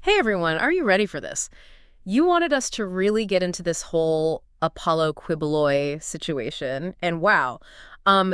Hey everyone, are you ready for this? You wanted us to really get into this whole Apollo Quiboloy situation, and wow,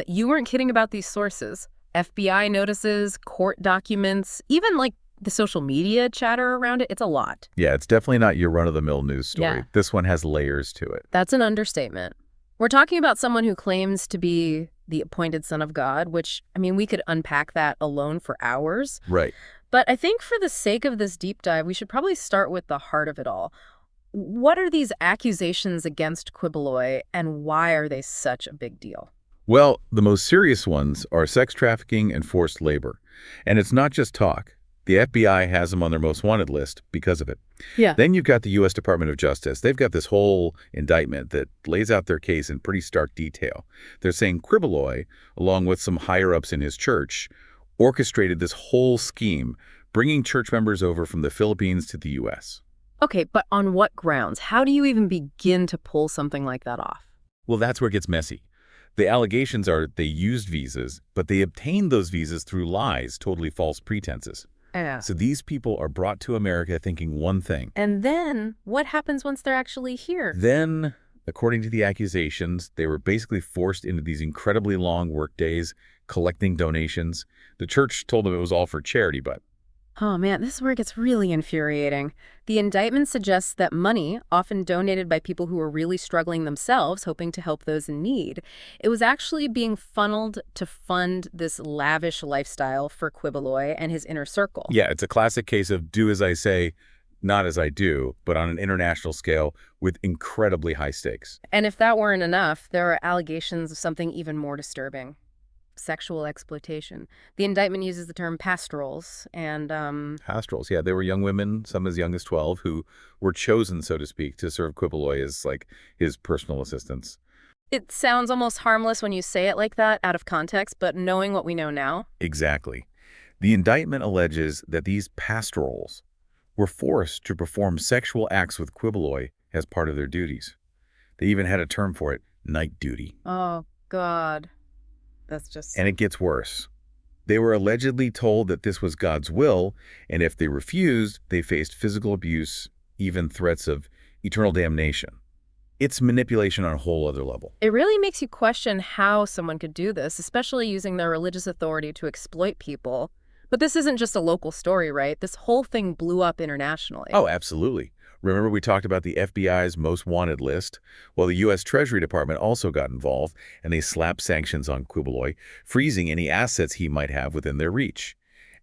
you weren't kidding about these sources. FBI notices, court documents, even like the social media chatter around it, it's a lot. Yeah, it's definitely not your run-of-the-mill news Yeah, story. This one has layers to it. that's an understatement. We're talking about someone who claims to be the appointed son of God, which, I mean, we could unpack that alone for hours. Right. But I think for the sake of this deep dive, we should probably start with the heart of it all. What are these accusations against Quiboloy, and why are they such a big deal? Well, the most serious ones are sex trafficking and forced labor. And it's not just talk. The FBI has them on their most wanted list because of it. Yeah. Then you've got the U.S. Department of Justice. They've got this whole indictment that lays out their case in pretty stark detail. They're saying Quiboloy, along with some higher-ups in his church, orchestrated this whole scheme, bringing church members over from the Philippines to the U.S. Okay, but on what grounds? How do you even begin to pull something like that off? Well, that's where it gets messy. The allegations are they used visas, but they obtained those visas through lies, totally false pretenses. Yeah. So these people are brought to America thinking one thing. And then what happens once they're actually here? Then, according to the accusations, they were basically forced into these incredibly long work days, collecting donations. The church told them it was all for charity, but Oh man, this is where it gets really infuriating. The indictment suggests that money, often donated by people who were really struggling themselves, hoping to help those in need, it was actually being funneled to fund this lavish lifestyle for Quiboloy and his inner circle. yeah, it's a classic case of do as I say, not as I do, but on an international scale with incredibly high stakes. And if that weren't enough, there are allegations of something even more disturbing. Sexual exploitation. The indictment uses the term pastorals, and Pastorals, yeah, they were young women, some as young as 12, who were chosen, so to speak, to serve Quiboloy as like his personal assistants. it sounds almost harmless when you say it like that, out of context, but knowing what we know now, Exactly. The indictment alleges that these pastorals were forced to perform sexual acts with Quiboloy as part of their duties. They even had a term for it, night duty. oh God, that's just... And it gets worse. They were allegedly told that this was God's will, and if they refused, they faced physical abuse, even threats of eternal damnation. It's manipulation on a whole other level. It really makes you question how someone could do this, especially using their religious authority to exploit people. But this isn't just a local story, right? This whole thing blew up internationally. Oh, absolutely. Remember we talked about the FBI's most wanted list? Well, the U.S. Treasury Department also got involved, and they slapped sanctions on Quiboloy, freezing any assets he might have within their reach.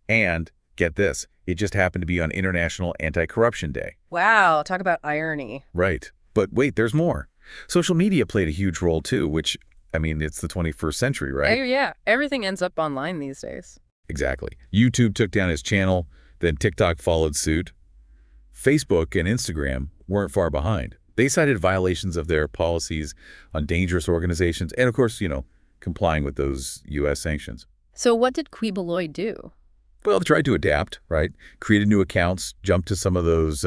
And, get this, it just happened to be on International Anti-Corruption Day. Wow, talk about irony. Right. But wait, there's more. Social media played a huge role too, which, I mean, it's the 21st century, right? Oh, yeah, everything ends up online these days. Exactly. YouTube took down his channel, then TikTok followed suit. Facebook and Instagram weren't far behind. They cited violations of their policies on dangerous organizations and, of course, complying with those U.S. sanctions. So what did Quiboloy do? Well, they tried to adapt, right? Created new accounts, jumped to some of those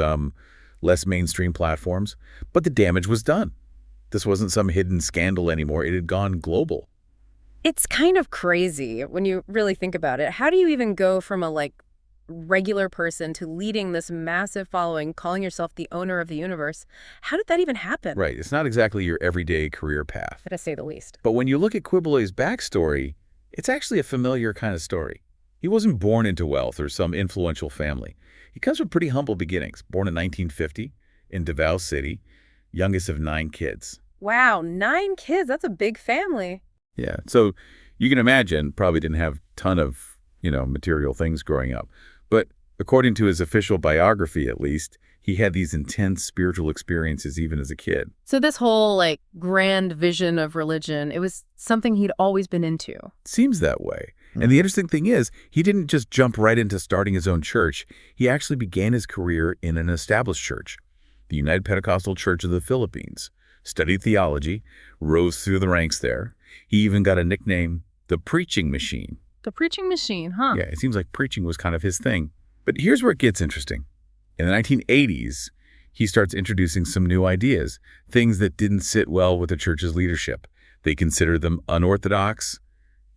less mainstream platforms, but the damage was done. This wasn't some hidden scandal anymore. It had gone global. It's kind of crazy when you really think about it. How do you even go from a, regular person to leading this massive following, calling yourself the owner of the universe? How did that even happen? Right. It's not exactly your everyday career path. To say the least. But when you look at Quiboloy's backstory, it's actually a familiar kind of story. He wasn't born into wealth or some influential family. He comes from pretty humble beginnings, born in 1950 in Davao City, youngest of 9 kids. Wow, 9 kids. That's a big family. Yeah, so you can imagine probably didn't have a ton of, material things growing up. But according to his official biography, at least, he had these intense spiritual experiences even as a kid. So this whole, grand vision of religion, it was something he'd always been into. Seems that way. And the interesting thing is, he didn't just jump right into starting his own church. He actually began his career in an established church, the United Pentecostal Church of the Philippines, studied theology, rose through the ranks there. He even got a nickname, the Preaching Machine. The preaching machine, huh? Yeah, it seems like preaching was kind of his thing. But here's where it gets interesting. In the 1980s, he starts introducing some new ideas, things that didn't sit well with the church's leadership. They considered them unorthodox,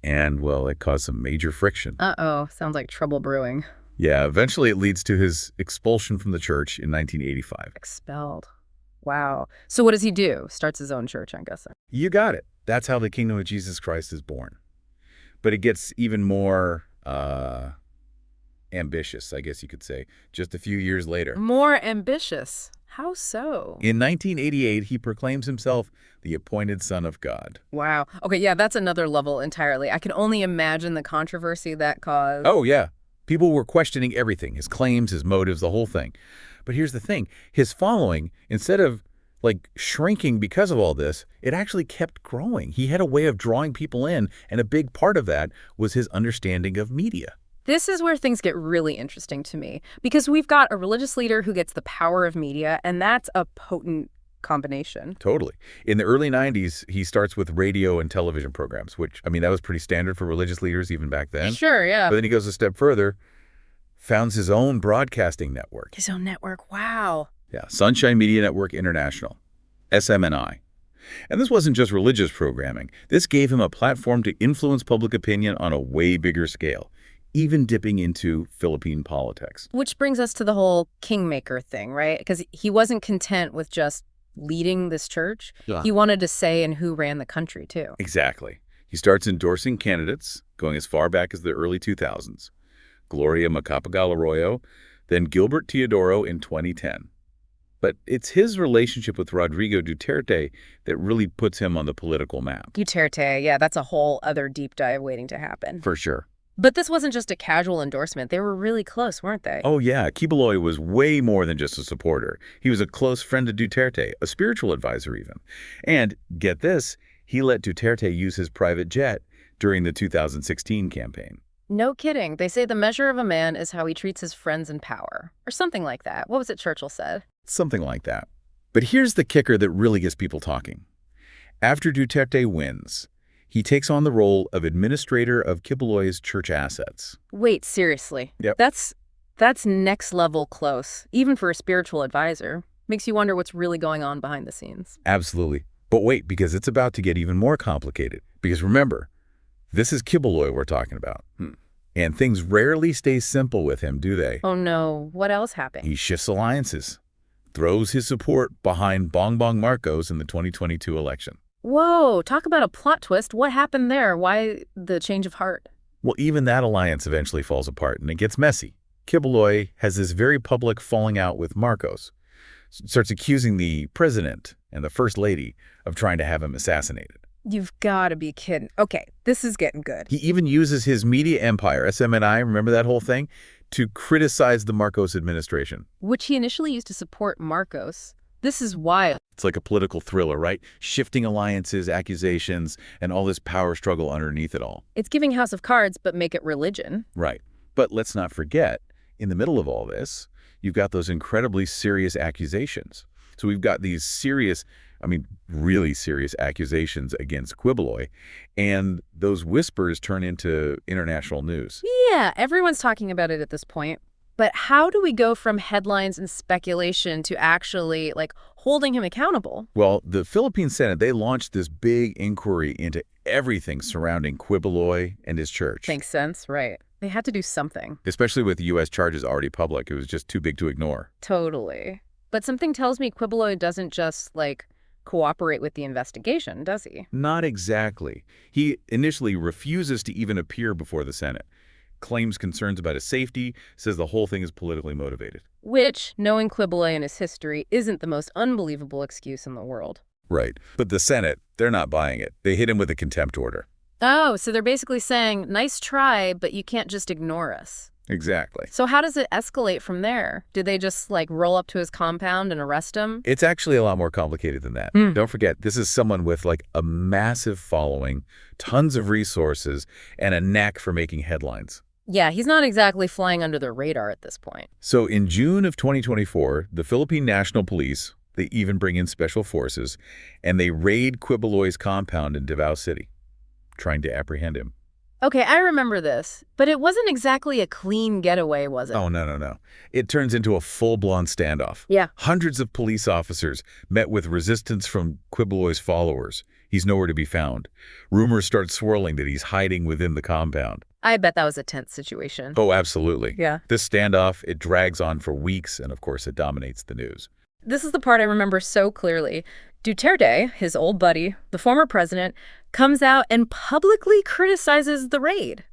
and, well, it caused some major friction. Uh-oh, sounds like trouble brewing. Yeah, eventually it leads to his expulsion from the church in 1985. Expelled. Wow. So what does he do? Starts his own church, I'm guessing. You got it. That's how the kingdom of Jesus Christ is born. But it gets even more ambitious, I guess you could say, just a few years later. More ambitious. How so? In 1988, he proclaims himself the appointed Son of God. Wow. Okay, yeah, that's another level entirely. I can only imagine the controversy that caused. Oh, yeah. People were questioning everything, his claims, his motives, the whole thing. But here's the thing. His following, instead of shrinking because of all this, it actually kept growing. He had a way of drawing people in, and a big part of that was his understanding of media. This is where things get really interesting to me, because we've got a religious leader who gets the power of media, and that's a potent combination. Totally. In the early 90s, he starts with radio and television programs, which, I mean, that was pretty standard for religious leaders even back then. Sure, yeah. But then he goes a step further, founds his own broadcasting network. His own network, wow. Yeah, Sunshine Media Network International, SMNI. And this wasn't just religious programming. This gave him a platform to influence public opinion on a way bigger scale, even dipping into Philippine politics. Which brings us to the whole kingmaker thing, right? Because he wasn't content with just leading this church. Yeah. He wanted to say in who ran the country, too. Exactly. He starts endorsing candidates, going as far back as the early 2000s. Gloria Macapagal-Arroyo, then Gilbert Teodoro in 2010. But it's his relationship with Rodrigo Duterte that really puts him on the political map. Duterte, yeah, that's a whole other deep dive waiting to happen. For sure. But this wasn't just a casual endorsement. They were really close, weren't they? Oh, yeah. Quiboloy was way more than just a supporter. He was a close friend to Duterte, a spiritual advisor even. And, get this, he let Duterte use his private jet during the 2016 campaign. No kidding. They say the measure of a man is how he treats his friends in power. Or something like that. What was it Churchill said? Something like that. But here's the kicker that really gets people talking. After Duterte wins, he takes on the role of administrator of Quiboloy's church assets. Wait, seriously? Yep. That's next level close, even for a spiritual advisor. Makes you wonder what's really going on behind the scenes. Absolutely. But wait, because it's about to get even more complicated. Because remember, this is Quiboloy we're talking about. And things rarely stay simple with him, do they? Oh no, what else happened? He shifts alliances, throws his support behind Bongbong Marcos in the 2022 election. Whoa, talk about a plot twist. What happened there? Why the change of heart? Well, even that alliance eventually falls apart, and it gets messy. Quiboloy has this very public falling out with Marcos, starts accusing the president and the first lady of trying to have him assassinated. You've got to be kidding. Okay, this is getting good. He even uses his media empire, SMNI, remember that whole thing, to criticize the Marcos administration. Which he initially used to support Marcos. This is wild. It's like a political thriller, right? Shifting alliances, accusations, and all this power struggle underneath it all. It's giving House of Cards, but make it religion. Right. But let's not forget, in the middle of all this, you've got those incredibly serious accusations. So we've got these serious, really serious accusations against Quiboloy, and those whispers turn into international news. Yeah, everyone's talking about it at this point. But how do we go from headlines and speculation to actually, holding him accountable? Well, the Philippine Senate, they launched this big inquiry into everything surrounding Quiboloy and his church. Makes sense, right. They had to do something. Especially with U.S. charges already public. It was just too big to ignore. Totally. But something tells me Quiboloy doesn't just, cooperate with the investigation, does he? Not exactly. He initially refuses to even appear before the Senate, claims concerns about his safety, says the whole thing is politically motivated. Which, knowing Quiboloy and his history, isn't the most unbelievable excuse in the world. Right. But the Senate, they're not buying it. They hit him with a contempt order. Oh, so they're basically saying, nice try, but you can't just ignore us. Exactly. So how does it escalate from there? Did they just, roll up to his compound and arrest him? It's actually a lot more complicated than that. Don't forget, this is someone with, a massive following, tons of resources, and a knack for making headlines. Yeah, he's not exactly flying under the radar at this point. So in June of 2024, the Philippine National Police, they even bring in special forces, and they raid Quiboloy's compound in Davao City, trying to apprehend him. Okay, I remember this, but it wasn't exactly a clean getaway, was it? Oh, no. It turns into a full-blown standoff. Yeah. Hundreds of police officers met with resistance from Quiboloy's followers. He's nowhere to be found. Rumors start swirling that he's hiding within the compound. I bet that was a tense situation. Oh, absolutely. Yeah. This standoff, it drags on for weeks, and of course, it dominates the news. This is the part I remember so clearly. Duterte, his old buddy, the former president, comes out and publicly criticizes the raid.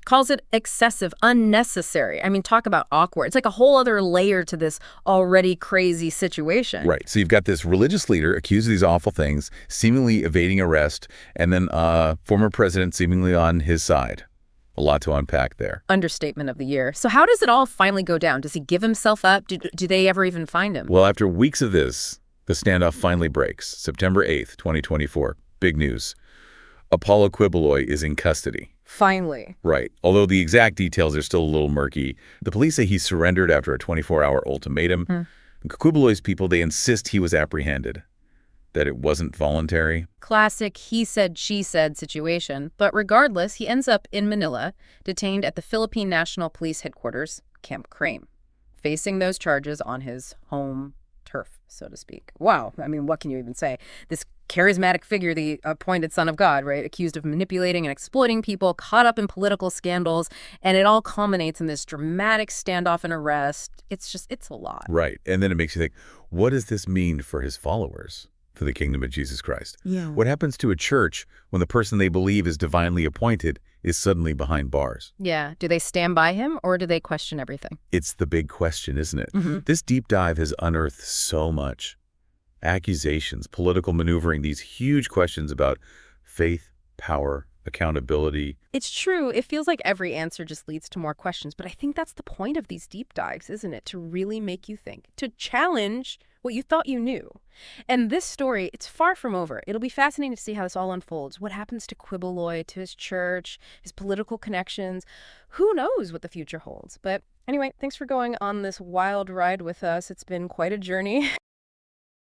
Calls it excessive, unnecessary. I mean, talk about awkward. It's like a whole other layer to this already crazy situation. Right. So you've got this religious leader accused of these awful things, seemingly evading arrest, and then former president seemingly on his side. A lot to unpack there. Understatement of the year. So how does it all finally go down? Does he give himself up? Do they ever even find him? Well, after weeks of this, the standoff finally breaks. September 8th, 2024. Big news. Apollo Quiboloy is in custody. Finally. Right. Although the exact details are still a little murky. The police say he surrendered after a 24-hour ultimatum. Quiboloy's people, they insist he was apprehended, that it wasn't voluntary. Classic he said, she said situation. But regardless, he ends up in Manila, detained at the Philippine National Police Headquarters, Camp Crame, facing those charges on his home turf, so to speak. Wow. I mean, what can you even say? This charismatic figure, the appointed son of God, right? Accused of manipulating and exploiting people, caught up in political scandals, and it all culminates in this dramatic standoff and arrest. It's a lot. Right. And then it makes you think, what does this mean for his followers, for the kingdom of Jesus Christ? Yeah. What happens to a church when the person they believe is divinely appointed is suddenly behind bars? Yeah. Do they stand by him or do they question everything? It's the big question, isn't it? This deep dive has unearthed so much. Accusations, political maneuvering, these huge questions about faith, power, accountability. It's true. It feels like every answer just leads to more questions. But I think that's the point of these deep dives, isn't it? To really make you think, to challenge what you thought you knew. And this story, it's far from over. It'll be fascinating to see how this all unfolds. What happens to Quiboloy, to his church, his political connections? Who knows what the future holds? But anyway, thanks for going on this wild ride with us. It's been quite a journey.